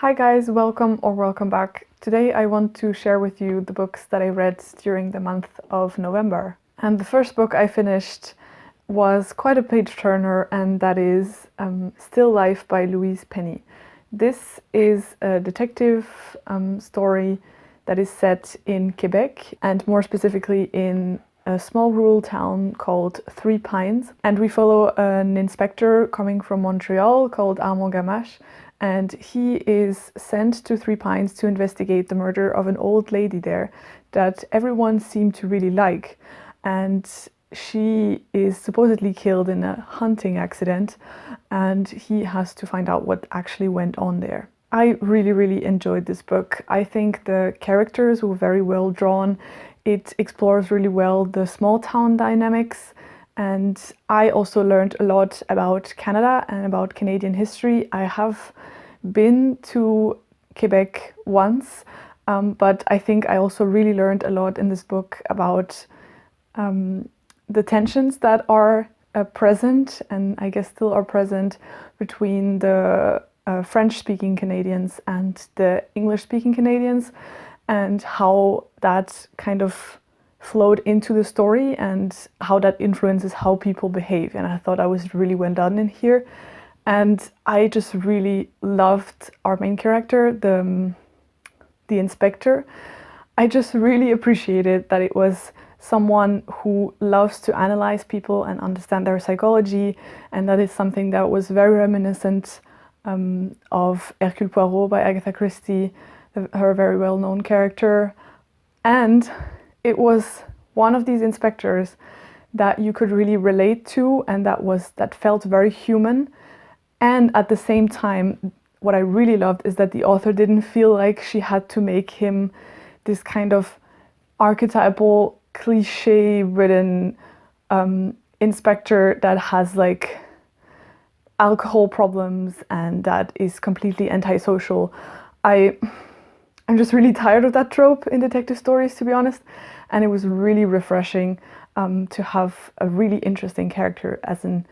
Hi guys, welcome back. Today I want to share with you the books that I read during the month of November. And the first book I finished was quite a page turner, and that is Still Life by Louise. This is a detective story that is set in Quebec, and more specifically in a small rural town called Three Pines. And we follow an inspector coming from Montreal called Armand Gamache, and he is sent to Three Pines to investigate the murder of an old lady there that everyone seemed to really like. And she is supposedly killed in a hunting accident, and he has to find out what actually went on there. I really enjoyed this book. I think the characters were very well drawn. It explores really well the small town dynamics, and I also learned a lot about Canada and about Canadian history. I have been to Quebec once, but I think I also really learned a lot in this book about the tensions that are present, and I guess still are present, between the French-speaking Canadians and the English-speaking Canadians, and how that kind of flowed into the story and how that influences how people behave. And I thought that was really well done in here. And I just really loved our main character, the inspector. I just really appreciated that it was someone who loves to analyze people and understand their psychology, and that is something that was very reminiscent of Hercule Poirot by Agatha Christie, her very well-known character. And it was one of these inspectors that you could really relate to, and that felt very human. And at the same time, what I really loved is that the author didn't feel like she had to make him this kind of archetypal, cliche-ridden inspector that has like alcohol problems and that is completely antisocial. I'm just really tired of that trope in detective stories, to be honest, and it was really refreshing to have a really interesting character as an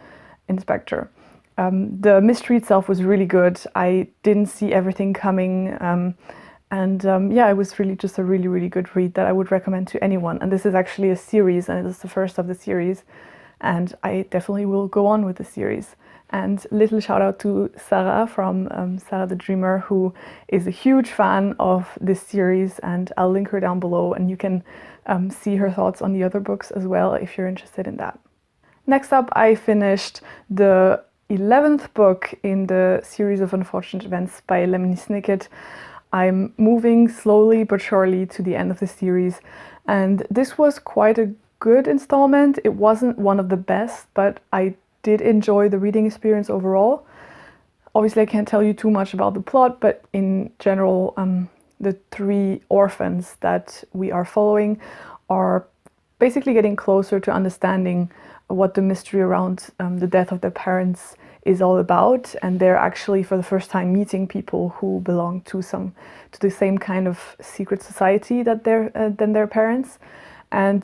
inspector. The mystery itself was really good. I didn't see everything coming, yeah, it was really just a really good read that I would recommend to anyone. And this is actually a series, and it is the first of the series, and I definitely will go on with the series. And little shout out to Sarah from Sarah the Dreamer, who is a huge fan of this series, and I'll link her down below, and you can see her thoughts on the other books as well if you're interested in that. Next up, I finished the 11th book in the series of unfortunate events by Lemony Snicket. I'm moving slowly but surely to the end of the series, and this was quite a good installment. It wasn't one of the best, but I did enjoy the reading experience overall. Obviously, I can't tell you too much about the plot, but in general, the three orphans that we are following are basically getting closer to understanding what the mystery around the death of their parents is all about, and they're actually for the first time meeting people who belong to the same kind of secret society that than their parents. And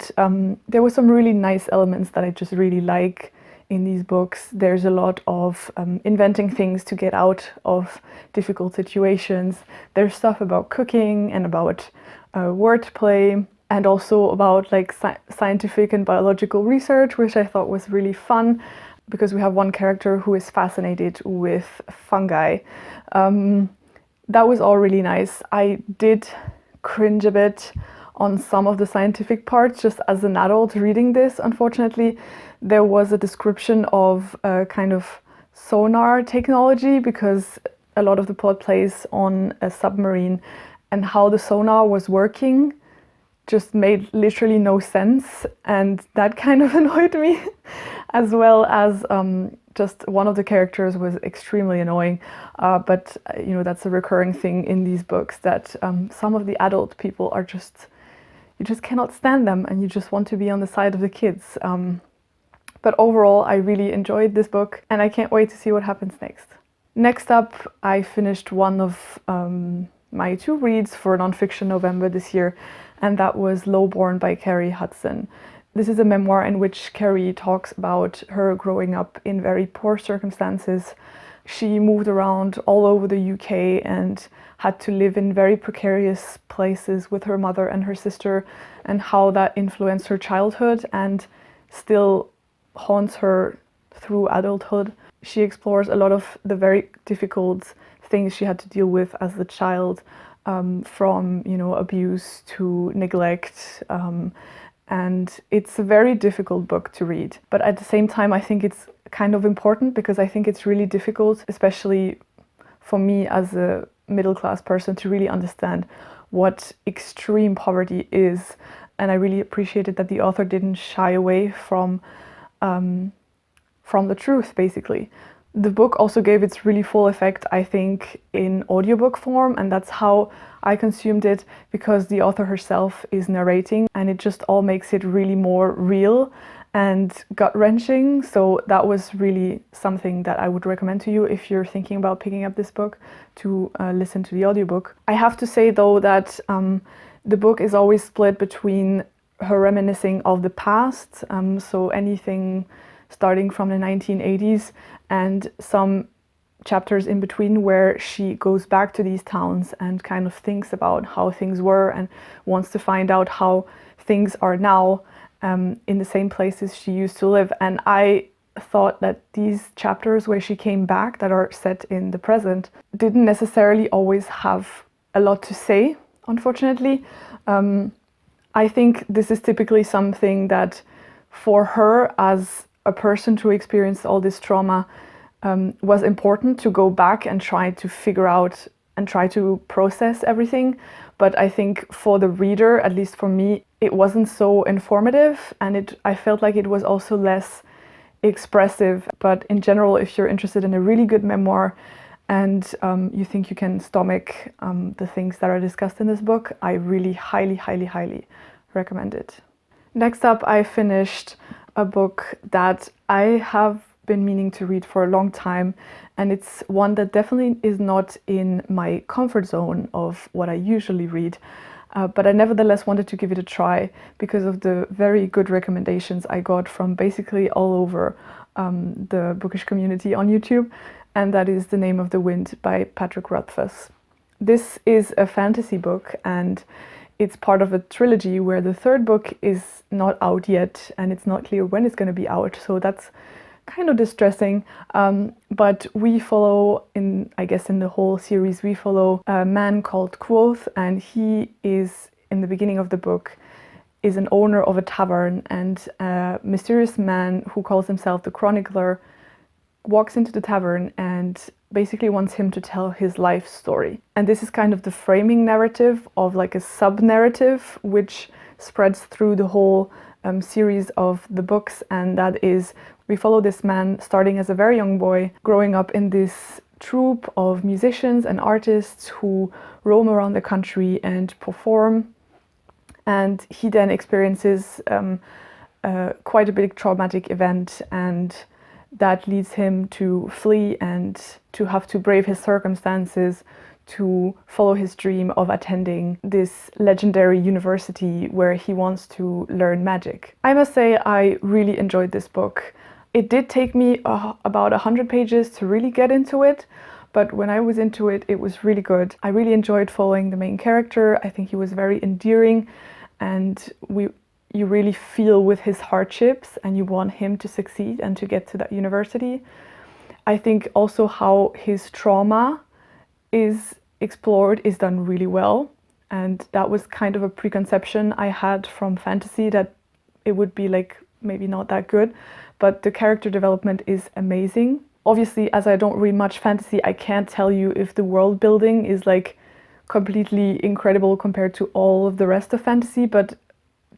there were some really nice elements that I just really like in these books. There's a lot of inventing things to get out of difficult situations. There's stuff about cooking and about wordplay, and also about like scientific and biological research, which I thought was really fun, because we have one character who is fascinated with fungi. That was all really nice. I did cringe a bit on some of the scientific parts just as an adult reading this, unfortunately. There was a description of a kind of sonar technology, because a lot of the plot plays on a submarine, and how the sonar was working just made literally no sense, and that kind of annoyed me, as well as just one of the characters was extremely annoying, but you know, that's a recurring thing in these books, that some of the adult people are just, you just cannot stand them, and you just want to be on the side of the kids. But overall, I really enjoyed this book, and I can't wait to see what happens next. Next up, I finished one of my two reads for nonfiction November this year, and that was Lowborn by Kerry Hudson. This is a memoir in which Kerry talks about her growing up in very poor circumstances. she moved around all over the UK and had to live in very precarious places with her mother and her sister, and how that influenced her childhood and still haunts her through adulthood. She explores a lot of the very difficult things she had to deal with as a child, from abuse to neglect, and it's a very difficult book to read. But at the same time, I think it's kind of important, because I think it's really difficult, especially for me as a middle-class person, to really understand what extreme poverty is. And I really appreciated that the author didn't shy away from the truth, basically. The book also gave its really full effect, I think, in audiobook form, and that's how I consumed it, because the author herself is narrating, and it just all makes it really more real and gut-wrenching. So that was really something that I would recommend to you if you're thinking about picking up this book, to listen to the audiobook. I have to say, though, that the book is always split between her reminiscing of the past, so anything starting from the 1980s, and some chapters in between where she goes back to these towns and kind of thinks about how things were and wants to find out how things are now, in the same places she used to live. And I thought that these chapters where she came back, that are set in the present, didn't necessarily always have a lot to say, unfortunately. I think this is typically something that, for her as a person to experience all this trauma, was important to go back and try to figure out and try to process everything. But I think for the reader, at least for me, it wasn't so informative, and I felt like it was also less expressive. But in general, if you're interested in a really good memoir and you think you can stomach the things that are discussed in this book, I really highly, highly, highly recommend it. Next up, I finished a book that I have been meaning to read for a long time, and it's one that definitely is not in my comfort zone of what I usually read, but I nevertheless wanted to give it a try because of the very good recommendations I got from basically all over the bookish community on YouTube, and that is The Name of the Wind by Patrick Rothfuss. This is a fantasy book, and it's part of a trilogy where the third book is not out yet, and it's not clear when it's going to be out, so that's kind of distressing. But we follow, in the whole series, we follow a man called Quoth, and he is, in the beginning of the book, is an owner of a tavern, and a mysterious man who calls himself the Chronicler walks into the tavern and basically wants him to tell his life story. And this is kind of the framing narrative of like a sub-narrative which spreads through the whole series of the books, and that is, we follow this man starting as a very young boy, growing up in this troupe of musicians and artists who roam around the country and perform, and he then experiences quite a big traumatic event, and that leads him to flee and to have to brave his circumstances to follow his dream of attending this legendary university where he wants to learn magic. I must say I really enjoyed this book. It did take me about 100 pages to really get into it, but when I was into it, it was really good. I really enjoyed following the main character. I think he was very endearing, and you really feel with his hardships and you want him to succeed and to get to that university. I think also how his trauma is explored is done really well, and that was kind of a preconception I had from fantasy, that it would be like maybe not that good, but the character development is amazing. Obviously, as I don't read much fantasy, I can't tell you if the world building is like completely incredible compared to all of the rest of fantasy, but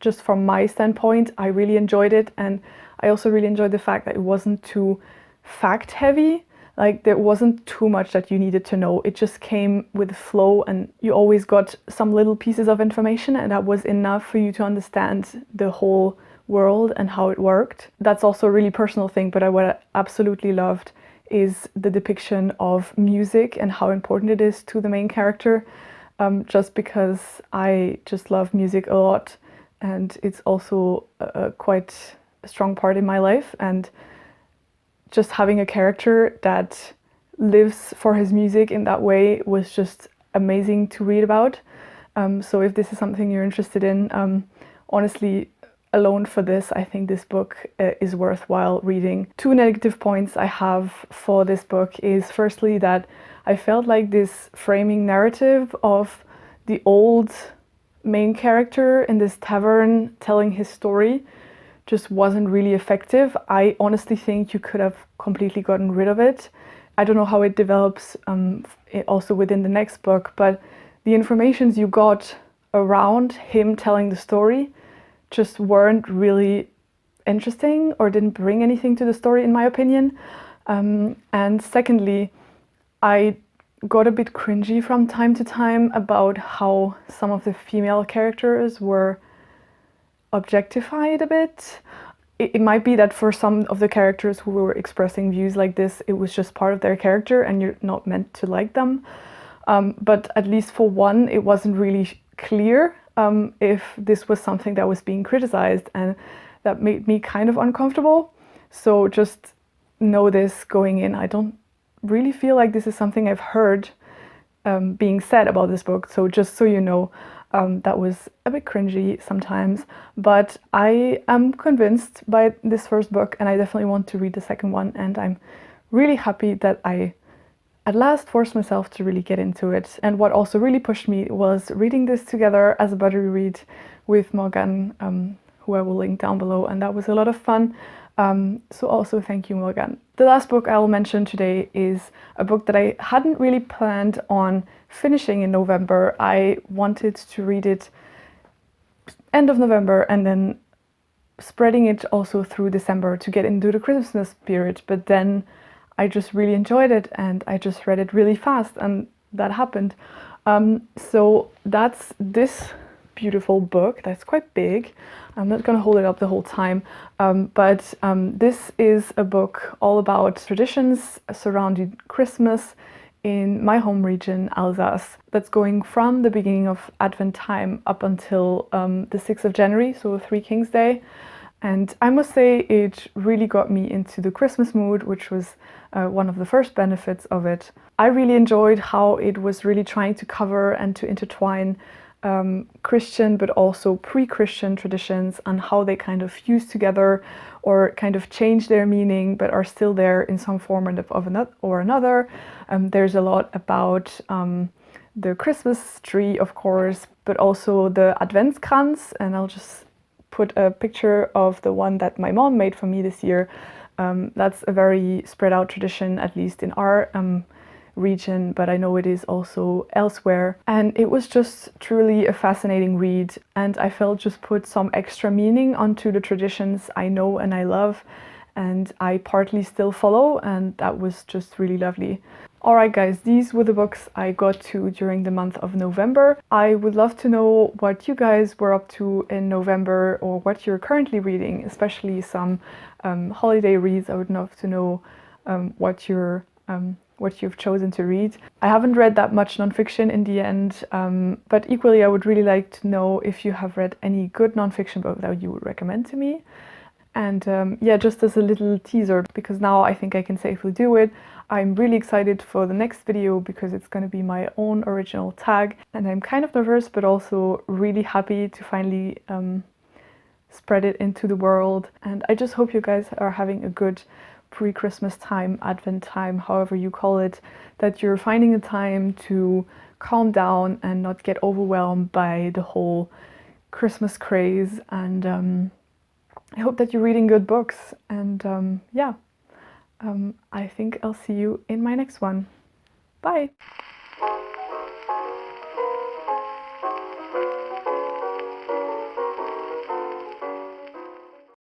just from my standpoint, I really enjoyed it. And I also really enjoyed the fact that it wasn't too fact heavy. Like, there wasn't too much that you needed to know. It just came with the flow, and you always got some little pieces of information, and that was enough for you to understand the whole world and how it worked. That's also a really personal thing, but what I absolutely loved is the depiction of music and how important it is to the main character, just because I just love music a lot. And it's also quite a strong part in my life. And just having a character that lives for his music in that way was just amazing to read about. So if this is something you're interested in, honestly, alone for this, I think this book is worthwhile reading. Two negative points I have for this book is firstly that I felt like this framing narrative of the old main character in this tavern telling his story just wasn't really effective. I honestly think you could have completely gotten rid of it. I don't know how it develops also within the next book, but the informations you got around him telling the story just weren't really interesting or didn't bring anything to the story, in my opinion. And secondly, I got a bit cringy from time to time about how some of the female characters were objectified a bit. It might be that for some of the characters who were expressing views like this, it was just part of their character and you're not meant to like them. But at least for one, it wasn't really clear if this was something that was being criticized, and that made me kind of uncomfortable. So just know this going in. I don't really feel like this is something I've heard being said about this book. So just so you know, that was a bit cringy sometimes, but I am convinced by this first book and I definitely want to read the second one, and I'm really happy that I at last forced myself to really get into it. And what also really pushed me was reading this together as a buddy read with Morgan, who I will link down below, and that was a lot of fun. So also thank you, Morgan. The last book I will mention today is a book that I hadn't really planned on finishing in November. I wanted to read it end of November and then spreading it also through December to get into the Christmas period, but then I just really enjoyed it and I just read it really fast, and that happened. So that's this beautiful book that's quite big. I'm not going to hold it up the whole time, but this is a book all about traditions surrounding Christmas in my home region, Alsace, that's going from the beginning of Advent time up until the 6th of January, so Three Kings Day. And I must say it really got me into the Christmas mood, which was one of the first benefits of it. I really enjoyed how it was really trying to cover and to intertwine Christian but also pre-Christian traditions and how they kind of fuse together or kind of change their meaning but are still there in some form or another. There's a lot about the Christmas tree, of course, but also the Adventskranz, and I'll just put a picture of the one that my mom made for me this year. That's a very spread out tradition, at least in our region, but I know it is also elsewhere. And it was just truly a fascinating read, and I felt just put some extra meaning onto the traditions I know and I love, and I partly still follow, and that was just really lovely. Alright guys, these were the books I got to during the month of November. I would love to know what you guys were up to in November or what you're currently reading, especially some holiday reads. I would love to know what you've chosen to read. I haven't read that much nonfiction in the end, but equally I would really like to know if you have read any good nonfiction book that you would recommend to me. And yeah, just as a little teaser, because now I think I can safely do it, I'm really excited for the next video because it's going to be my own original tag, and I'm kind of nervous but also really happy to finally spread it into the world. And I just hope you guys are having a good pre-Christmas time, Advent time, however you call it, that you're finding a time to calm down and not get overwhelmed by the whole Christmas craze. And I hope that you're reading good books, and yeah, I think I'll see you in my next one. Bye!